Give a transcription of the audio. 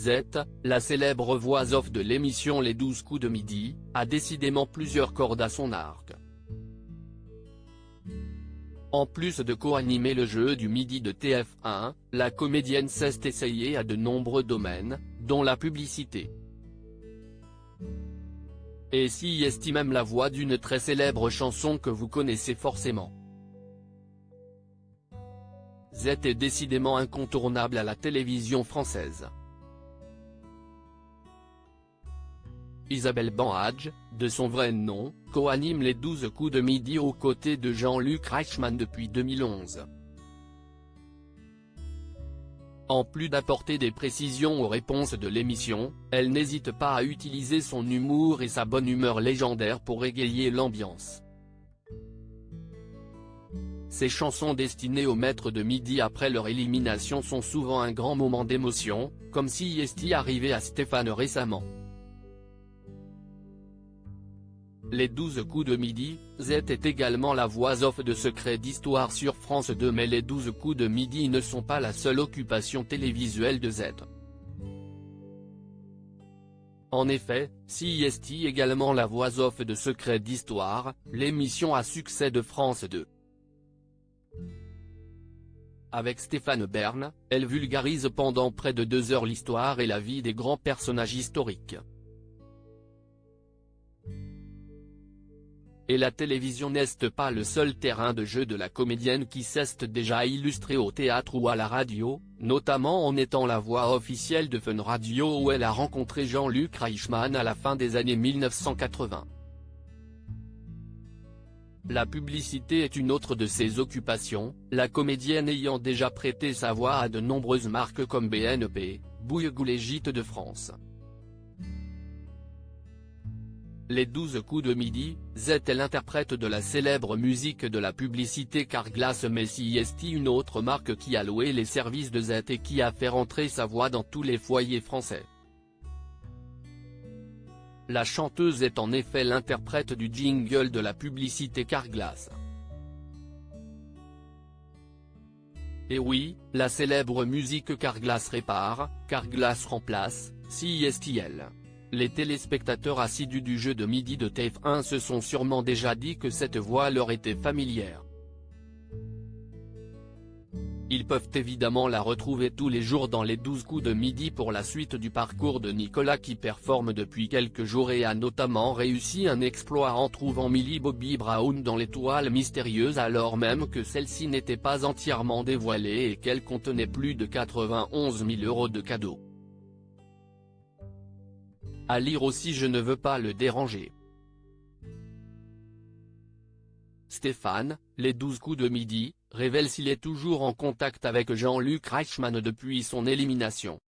Z, la célèbre voix off de l'émission Les 12 coups de midi, a décidément plusieurs cordes à son arc. En plus de co-animer le jeu du midi de TF1, la comédienne s'est essayée à de nombreux domaines, dont la publicité. Et s'y estime même la voix d'une très célèbre chanson que vous connaissez forcément. Z est décidément incontournable à la télévision française. Isabelle Banhadj, de son vrai nom, co-anime les 12 coups de midi aux côtés de Jean-Luc Reichmann depuis 2011. En plus d'apporter des précisions aux réponses de l'émission, elle n'hésite pas à utiliser son humour et sa bonne humeur légendaire pour égayer l'ambiance. Ces chansons destinées aux maîtres de midi après leur élimination sont souvent un grand moment d'émotion, comme si est arrivé à Stéphane récemment. Les 12 coups de midi, Z est également la voix off de Secrets d'Histoire sur France 2, mais les 12 coups de midi ne sont pas la seule occupation télévisuelle de Z. En effet, si est également la voix off de Secrets d'Histoire, l'émission à succès de France 2. Avec Stéphane Bern, elle vulgarise pendant près de 2 heures l'histoire et la vie des grands personnages historiques. Et la télévision n'est pas le seul terrain de jeu de la comédienne qui s'est déjà illustrée au théâtre ou à la radio, notamment en étant la voix officielle de Fun Radio où elle a rencontré Jean-Luc Reichmann à la fin des années 1980. La publicité est une autre de ses occupations, la comédienne ayant déjà prêté sa voix à de nombreuses marques comme BNP, Bouygues et Gîtes de France. Les 12 coups de midi, Z est l'interprète de la célèbre musique de la publicité Carglass, mais si est une autre marque qui a loué les services de Z et qui a fait rentrer sa voix dans tous les foyers français. La chanteuse est en effet l'interprète du jingle de la publicité Carglass. Et oui, la célèbre musique Carglass répare, Carglass remplace, si est elle. Les téléspectateurs assidus du jeu de midi de TF1 se sont sûrement déjà dit que cette voix leur était familière. Ils peuvent évidemment la retrouver tous les jours dans les 12 coups de midi pour la suite du parcours de Nicolas qui performe depuis quelques jours et a notamment réussi un exploit en trouvant Millie Bobby Brown dans l'étoile mystérieuse alors même que celle-ci n'était pas entièrement dévoilée et qu'elle contenait plus de 91 000 € de cadeaux. À lire aussi Je ne veux pas le déranger. Stéphane, les 12 coups de midi, révèle s'il est toujours en contact avec Jean-Luc Reichmann depuis son élimination.